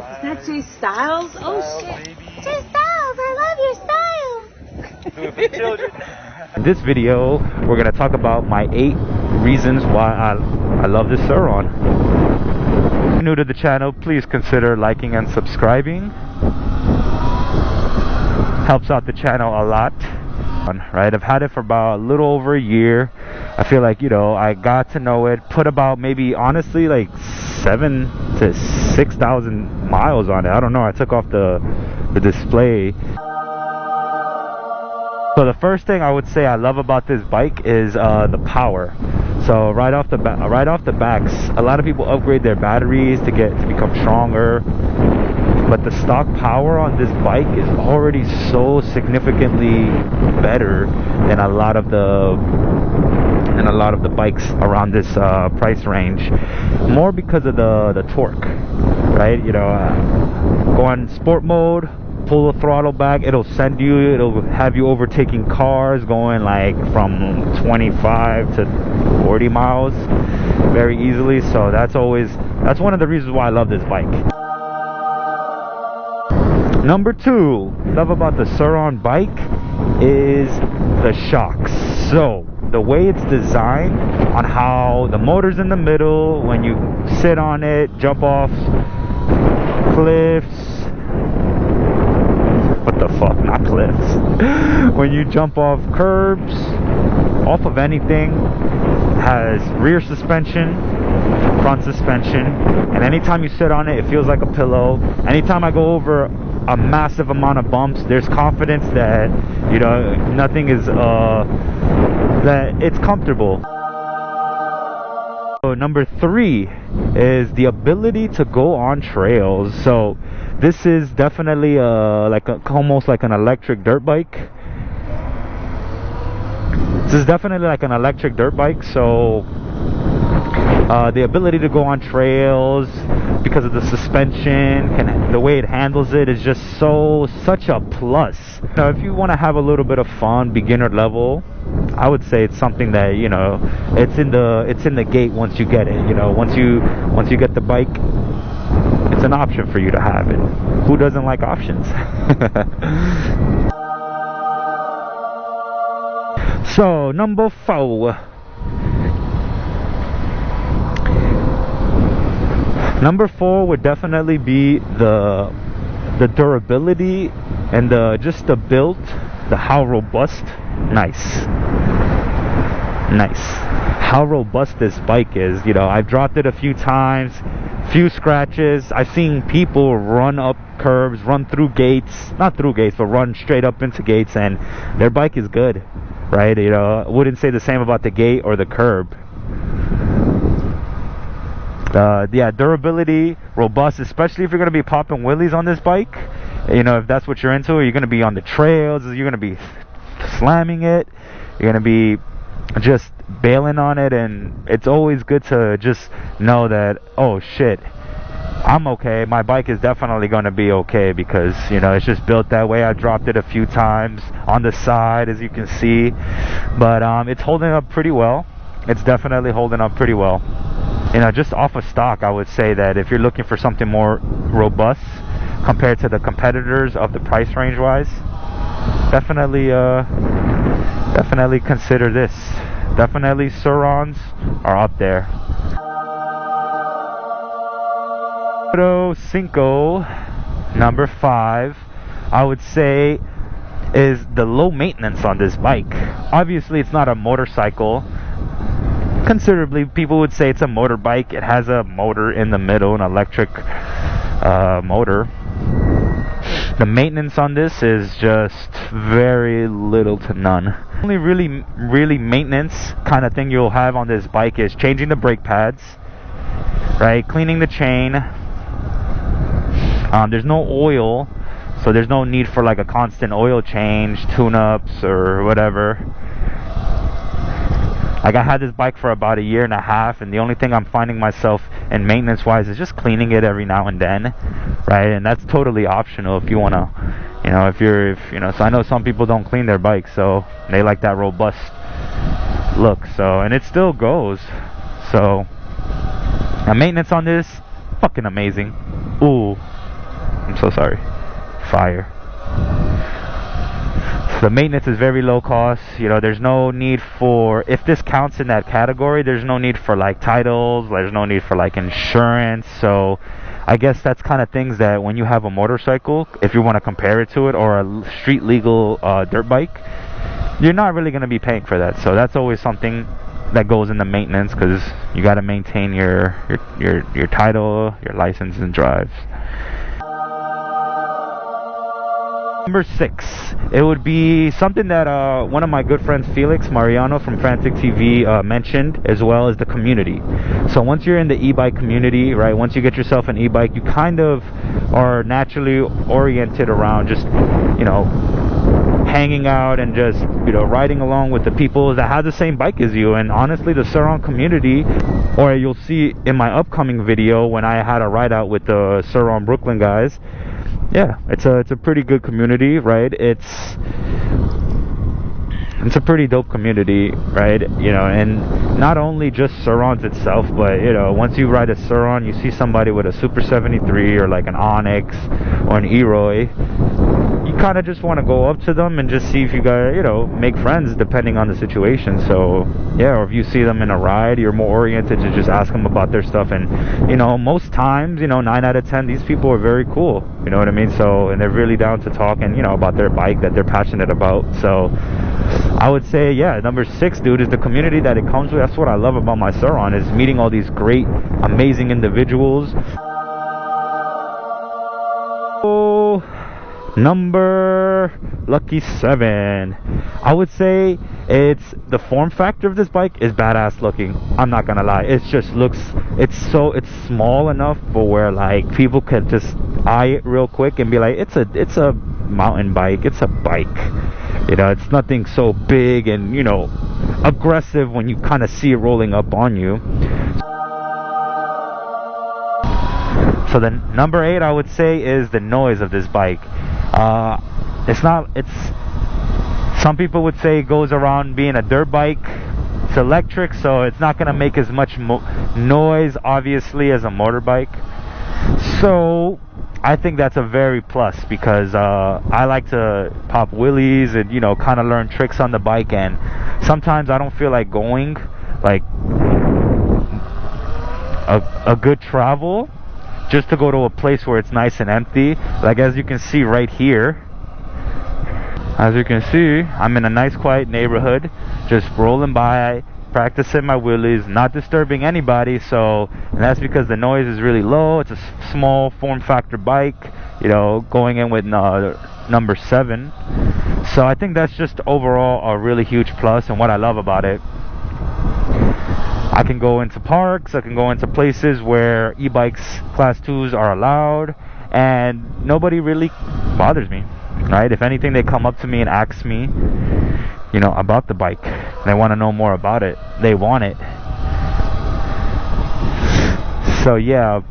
Is that Jay Styles? Oh shit. Jay Styles, I love your style. Do it for the children. In this video, we're going to talk about my 8 reasons why I love this Surron. If you're new to the channel, please consider liking and subscribing. Helps out the channel a lot. Right, I've had it for about a little over a year. I feel like, you know, I got to know it, put about maybe honestly like 7,000 to 6,000 miles on it. I don't know, I took off the display. So the first thing I would say I love about this bike is the power. So right off the backs, a lot of people upgrade their batteries to become stronger. But the stock power on this bike is already so significantly better than a lot of the bikes around this price range. More because of the torque, right? You know, go on sport mode, pull the throttle back, it'll have you overtaking cars going like from 25 to 40 miles very easily. So that's one of the reasons why I love this bike. Number 2, love about the Surron bike is the shocks. So the way it's designed, on how the motor's in the middle, when you sit on it, jump off cliffs, what the fuck, not cliffs, when you jump off curbs, off of anything, has rear suspension, front suspension, and anytime you sit on it, it feels like a pillow. Anytime I go over a massive amount of bumps, there's confidence that, you know, nothing is that it's comfortable. So number 3 is the ability to go on trails. So this is definitely almost like an electric dirt bike. This is definitely like an electric dirt bike. So the ability to go on trails, because of the suspension and the way it handles it, is just such a plus. Now, if you want to have a little bit of fun, beginner level, I would say it's something that, you know, it's in the gate once you get it. You know, once you get the bike, it's an option for you to have it. Who doesn't like options? So number 4. Number 4 would definitely be the durability and just the build, how robust. Nice. How robust this bike is. You know, I've dropped it a few times, few scratches. I've seen people run up curbs, run through gates, not through gates, but run straight up into gates, and their bike is good, right? You know, I wouldn't say the same about the gate or the curb. Yeah, durability, robust, especially if you're going to be popping wheelies on this bike. You know, if that's what you're into, you're going to be on the trails, you're going to be slamming it, you're going to be just bailing on it, and it's always good to just know that, oh shit, I'm okay, my bike is definitely going to be okay, because, you know, it's just built that way. I dropped it a few times on the side, as you can see, but it's holding up pretty well. It's definitely holding up pretty well. You know, just off of stock, I would say that if you're looking for something more robust compared to the competitors of the price range wise, definitely consider this. Definitely Surrons are up there. Cinco, number 5, I would say, is the low maintenance on this bike. Obviously, it's not a motorcycle. Considerably, people would say it's a motorbike. It has a motor in the middle, an electric motor. The maintenance on this is just very little to none. Only really maintenance kind of thing you'll have on this bike is changing the brake pads, right? Cleaning the chain. There's no oil, so there's no need for like a constant oil change, tune-ups or whatever. Like, I had this bike for about a year and a half, and the only thing I'm finding myself in maintenance wise is just cleaning it every now and then, right? And that's totally optional if you want to, you know, if you know, so I know some people don't clean their bikes, so they like that robust look. So, and it still goes. So, now maintenance on this, fucking amazing. Ooh, I'm so sorry. Fire. The maintenance is very low cost. You know, there's no need for, if this counts in that category, there's no need for like titles, there's no need for like insurance. So I guess that's kind of things that when you have a motorcycle, if you want to compare it to it, or a street legal dirt bike, you're not really going to be paying for that. So that's always something that goes into maintenance, because you got to maintain your title, your license, and drives. Number 6, it would be something that one of my good friends, Felix Mariano from Frantic TV, mentioned, as well as the community. So once you're in the e-bike community, right, once you get yourself an e-bike, you kind of are naturally oriented around just, you know, hanging out and just, you know, riding along with the people that have the same bike as you. And honestly, the Surron community, or you'll see in my upcoming video when I had a ride out with the Surron Brooklyn guys, yeah, it's a pretty good community, right? It's a pretty dope community, right? You know, and not only just Surrons itself, but you know, once you ride a Surron, you see somebody with a Super 73 or like an Onyx or an Eroy, you kind of just want to go up to them and just see if you guys, you know, make friends depending on the situation. So yeah, or if you see them in a ride, you're more oriented to just ask them about their stuff. And you know, most times, you know, 9 out of 10, these people are very cool, you know what I mean? So, and they're really down to talk and, you know, about their bike that they're passionate about. So I would say, yeah, number 6, dude, is the community that it comes with. That's what I love about my Surron, is meeting all these great, amazing individuals. Oh, number lucky 7, I would say it's the form factor of this bike is badass looking. I'm not gonna lie, it just looks, it's small enough for where like people can just eye it real quick and be like, it's a mountain bike, it's a bike. You know, it's nothing so big and, you know, aggressive when you kind of see it rolling up on you. So the number 8, I would say, is the noise of this bike. Some people would say it goes around being a dirt bike. It's electric, so it's not going to make as much noise, obviously, as a motorbike. So I think that's a very plus, because I like to pop wheelies and, you know, kind of learn tricks on the bike, and sometimes I don't feel like going like a good travel just to go to a place where it's nice and empty. Like as you can see right here, as you can see, I'm in a nice quiet neighborhood, just rolling by, practicing my wheelies, not disturbing anybody. So, and that's because the noise is really low. It's a small form factor bike, you know, going in with number 7. So I think that's just overall a really huge plus, and what I love about it. I can go into parks, I can go into places where e-bikes class 2s are allowed, and nobody really bothers me, right? If anything, they come up to me and ask me, you know, about the bike. They want to know more about it. They want it. So yeah.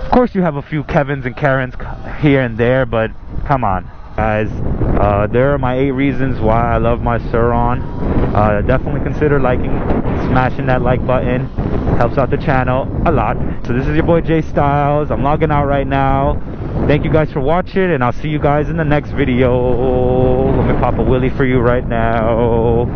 Of course you have a few Kevins and Karens here and there, but come on, guys. There are my 8 reasons why I love my Surron. Definitely consider liking, smashing that like button. Helps out the channel a lot. So this is your boy Jay Styles. I'm logging out right now. Thank you guys for watching, and I'll see you guys in the next video. Let me pop a wheelie for you right now.